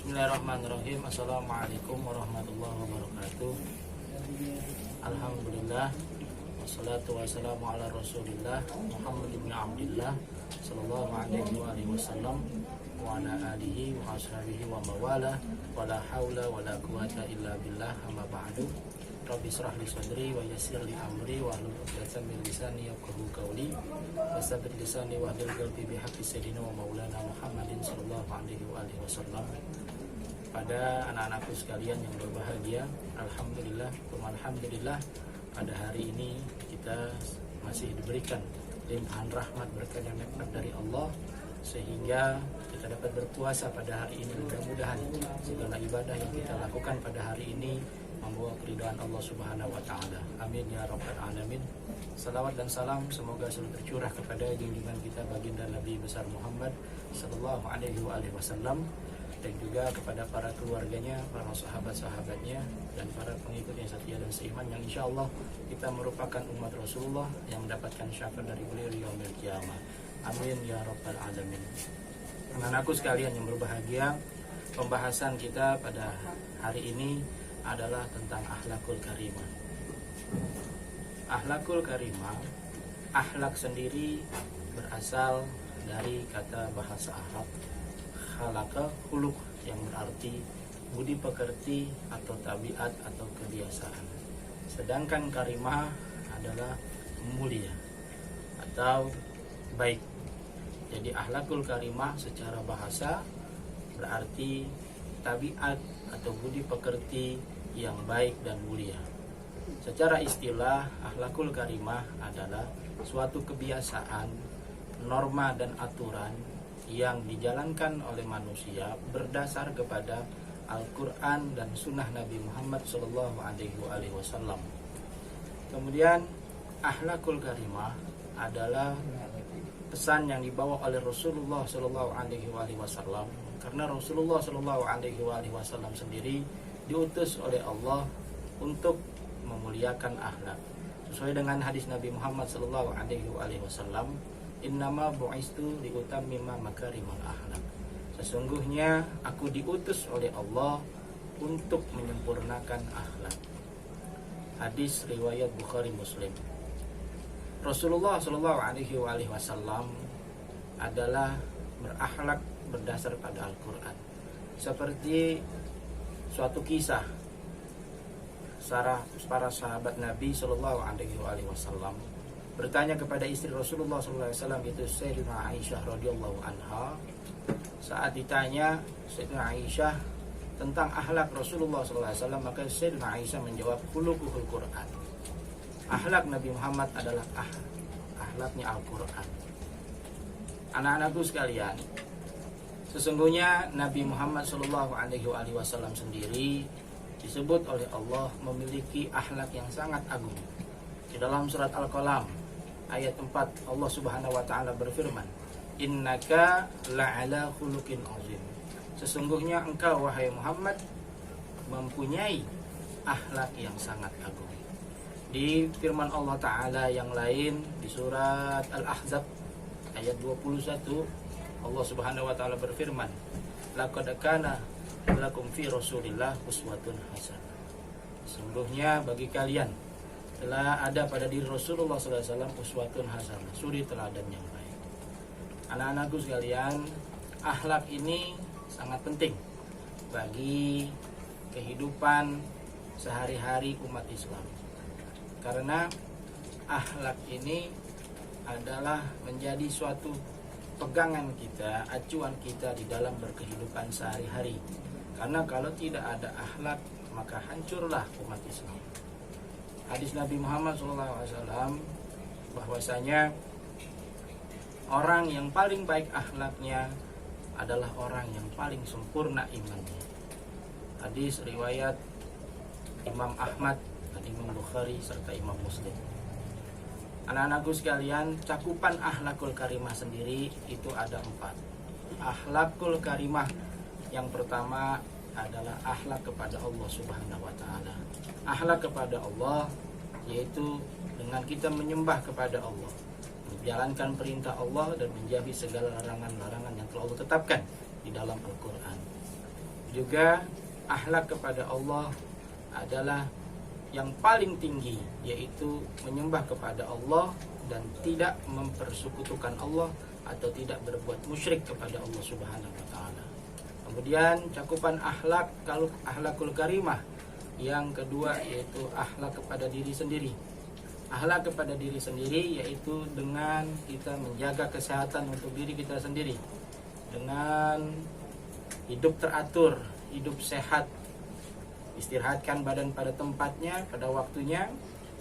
Bismillahirrahmanirrahim. Assalamualaikum warahmatullahi wabarakatuh. Alhamdulillah, wassalatu wassalamu ala rasulillah Muhammad ibn Abdillah sallallahu alaihi wasallam wa ala alihi wa ashabihi wa mawala wa la hawla wa la quwata illa billah, amma ba'du. Rabbi shrah li sadri wa yassir li amri wa hlul 'uqdatam min lisani yafqahu qawli wa tsabbit lisani wa hdil qalbi bi haqqi sayyidina wa maulana Muhammadin sallallahu alaihi wasallam. Pada anak-anakku sekalian yang berbahagia, alhamdulillah pada hari ini kita masih diberikan limpahan rahmat berkah dan nikmat dari Allah sehingga kita dapat berpuasa pada hari ini. Mudah-mudahan segala ibadah yang kita lakukan pada hari ini membawa keridhaan Allah Subhanahu wa taala. Amin ya rabbal alamin. Salawat dan salam semoga selalu tercurah kepada junjungan kita baginda Nabi besar Muhammad sallallahu alaihi wasallam, dan juga kepada para keluarganya, para sahabat-sahabatnya, dan para pengikut yang setia dan seiman yang insya Allah kita merupakan umat Rasulullah yang mendapatkan syafaat dari beliau di yaumil qiyamah. Amin ya rabbal alamin. Anak-anakku sekalian yang berbahagia, pembahasan kita pada hari ini adalah tentang akhlakul karimah. Akhlakul karimah, akhlak sendiri berasal dari kata bahasa Arab khalaqa khuluq, yang berarti budi pekerti atau tabiat atau kebiasaan. Sedangkan karimah adalah mulia atau baik. Jadi akhlakul karimah secara bahasa berarti tabiat atau budi pekerti yang baik dan mulia. Secara istilah, akhlakul karimah adalah suatu kebiasaan, norma dan aturan yang dijalankan oleh manusia berdasar kepada Al-Quran dan Sunnah Nabi Muhammad SAW. Kemudian akhlakul karimah adalah pesan yang dibawa oleh Rasulullah SAW, karena Rasulullah SAW sendiri diutus oleh Allah untuk memuliakan akhlak. Sesuai dengan hadis Nabi Muhammad SAW, innama bu'istu liutammima makarimal akhlak. Sesungguhnya aku diutus oleh Allah untuk menyempurnakan akhlak. Hadis riwayat Bukhari Muslim. Rasulullah SAW adalah berakhlak berdasar pada Al-Quran. Seperti suatu kisah para sahabat Nabi SAW bertanya kepada istri Rasulullah SAW, yaitu Sayyidina Aisyah radhiyallahu anha. Saat ditanya Sayyidina Aisyah tentang akhlak Rasulullah SAW, maka Sayyidina Aisyah menjawab, khuluquhul Quran. Akhlak Nabi Muhammad adalah akhlaknya Al-Quran. Anak-anakku sekalian, sesungguhnya Nabi Muhammad SAW sendiri disebut oleh Allah memiliki akhlak yang sangat agung. Di dalam surat Al-Qalam ayat 4, Allah Subhanahu wa taala berfirman, innaka la'ala khuluqin azim. Sesungguhnya engkau wahai Muhammad mempunyai akhlak yang sangat agung. Di firman Allah taala yang lain di surat Al-Ahzab ayat 21, Allah Subhanahu wa taala berfirman, laqad kana lakum fi Rasulillah uswatun hasanah. Sungguhnya bagi kalian telah ada pada diri Rasulullah SAW uswatun hasanah, suri teladan yang baik. Anak-anakku sekalian, akhlak ini sangat penting bagi kehidupan sehari-hari umat Islam, karena akhlak ini adalah menjadi suatu pegangan kita, acuan kita di dalam berkehidupan sehari-hari. Karena kalau tidak ada akhlak, maka hancurlah umat Islam. Hadis Nabi Muhammad SAW bahwasanya orang yang paling baik akhlaknya adalah orang yang paling sempurna imannya. Hadis riwayat Imam Ahmad dan Imam Bukhari serta Imam Muslim. Anak-anakku sekalian, cakupan akhlakul karimah sendiri itu ada 4. Akhlakul karimah yang pertama adalah akhlak kepada Allah Subhanahu wa taala. Akhlak kepada Allah yaitu dengan kita menyembah kepada Allah, menjalankan perintah Allah dan menjauhi segala larangan-larangan yang telah Allah tetapkan di dalam Al-Quran. Juga akhlak kepada Allah adalah yang paling tinggi, yaitu menyembah kepada Allah dan tidak mempersekutukan Allah atau tidak berbuat musyrik kepada Allah Subhanahu wa taala. Kemudian cakupan akhlak, kalau akhlakul karimah, yang kedua yaitu akhlak kepada diri sendiri. Akhlak kepada diri sendiri yaitu dengan kita menjaga kesehatan untuk diri kita sendiri, dengan hidup teratur, hidup sehat, istirahatkan badan pada tempatnya, pada waktunya.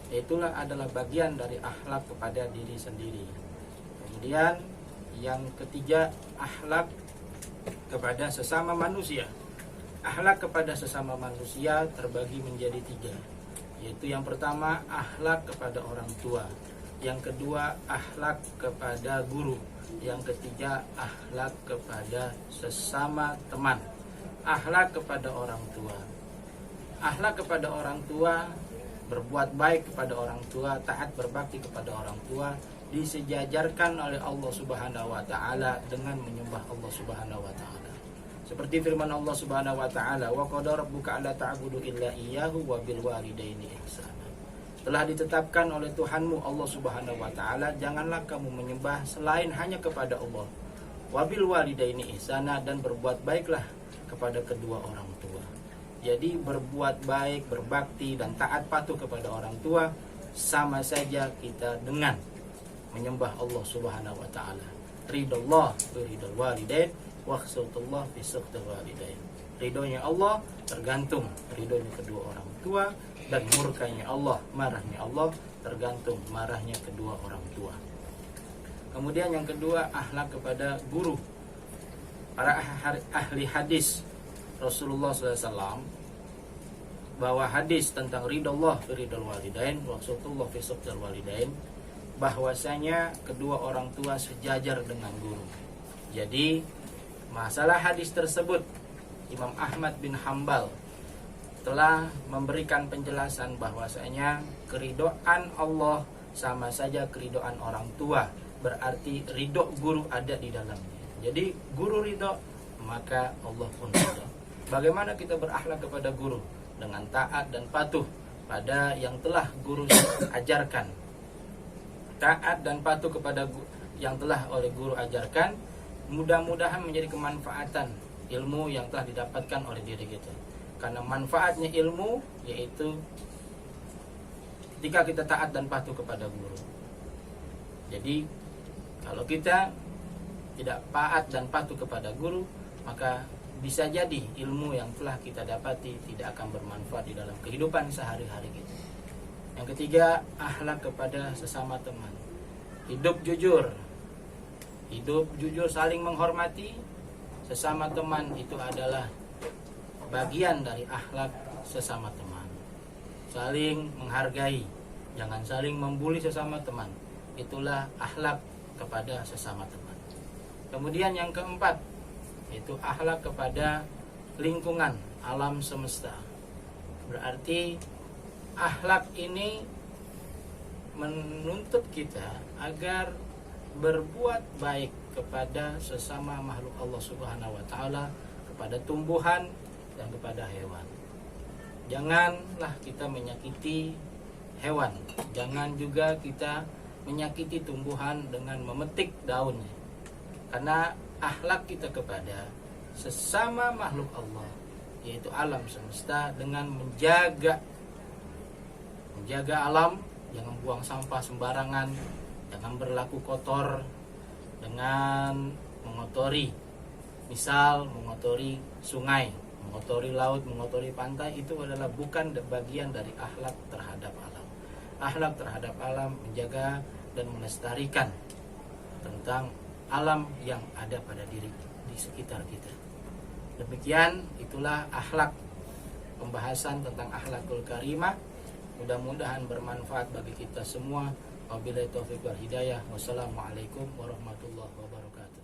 Itulah adalah bagian dari akhlak kepada diri sendiri. Kemudian yang ketiga, akhlak kepada sesama manusia. Akhlak kepada sesama manusia terbagi menjadi tiga, yaitu yang pertama akhlak kepada orang tua, yang kedua akhlak kepada guru, yang ketiga akhlak kepada sesama teman. Akhlak kepada orang tua. Akhlak kepada orang tua, berbuat baik kepada orang tua, taat berbakti kepada orang tua, disejajarkan oleh Allah Subhanahu wa taala dengan menyembah Allah Subhanahu wa taala. Seperti firman Allah Subhanahu wa taala, "Wa qad rabbuka alla ta'budu illa iyyahu wa bil walidaini ihsana." Telah ditetapkan oleh Tuhanmu Allah Subhanahu wa taala, janganlah kamu menyembah selain hanya kepada Allah. Wa bil walidaini ihsana, dan berbuat baiklah kepada kedua orang tua. Jadi berbuat baik, berbakti dan taat patuh kepada orang tua sama saja kita dengan menyembah Allah Subhanahu wa taala. Ridallah bi ridal walidain wa khsatullah fi sakhdil walidain. Ridhonya Allah tergantung ridhonya kedua orang tua, dan murkanya Allah, marahnya Allah tergantung marahnya kedua orang tua. Kemudian yang kedua, akhlak kepada guru. Para ahli hadis Rasulullah SAW, bahwa hadis tentang ridallah fi ridal walidain wa khsatullah fi sakhdil walidain, bahwasanya kedua orang tua sejajar dengan guru. Jadi masalah hadis tersebut Imam Ahmad bin Hambal telah memberikan penjelasan bahwasanya keridhaan Allah sama saja keridhaan orang tua, berarti ridho guru ada di dalamnya. Jadi guru ridho, maka Allah pun ridho. Bagaimana kita berakhlak kepada guru? Dengan taat dan patuh pada yang telah guru ajarkan. Taat dan patuh kepada yang telah oleh guru ajarkan, mudah-mudahan menjadi kemanfaatan ilmu yang telah didapatkan oleh diri kita. Karena manfaatnya ilmu yaitu ketika kita taat dan patuh kepada guru. Jadi kalau kita tidak taat dan patuh kepada guru, maka bisa jadi ilmu yang telah kita dapati tidak akan bermanfaat di dalam kehidupan sehari-hari kita. Yang ketiga, akhlak kepada sesama teman. Hidup jujur. Hidup jujur, saling menghormati sesama teman, itu adalah bagian dari akhlak sesama teman. Saling menghargai, jangan saling membuli sesama teman. Itulah akhlak kepada sesama teman. Kemudian yang keempat, yaitu akhlak kepada lingkungan, alam semesta. Berarti akhlak ini menuntut kita agar berbuat baik kepada sesama makhluk Allah Subhanahu wa taala, kepada tumbuhan dan kepada hewan. Janganlah kita menyakiti hewan, jangan juga kita menyakiti tumbuhan dengan memetik daunnya. Karena akhlak kita kepada sesama makhluk Allah, yaitu alam semesta, dengan menjaga alam, jangan buang sampah sembarangan, jangan berlaku kotor dengan mengotori, misal mengotori sungai, mengotori laut, mengotori pantai. Itu adalah bukan bagian dari akhlak terhadap alam. Akhlak terhadap alam menjaga dan melestarikan tentang alam yang ada pada diri di sekitar kita. Demikian, itulah akhlak, pembahasan tentang akhlakul karimah. Mudah-mudahan bermanfaat bagi kita semua. Wabillahi taufiq wal hidayah. Wassalamualaikum warahmatullahi wabarakatuh.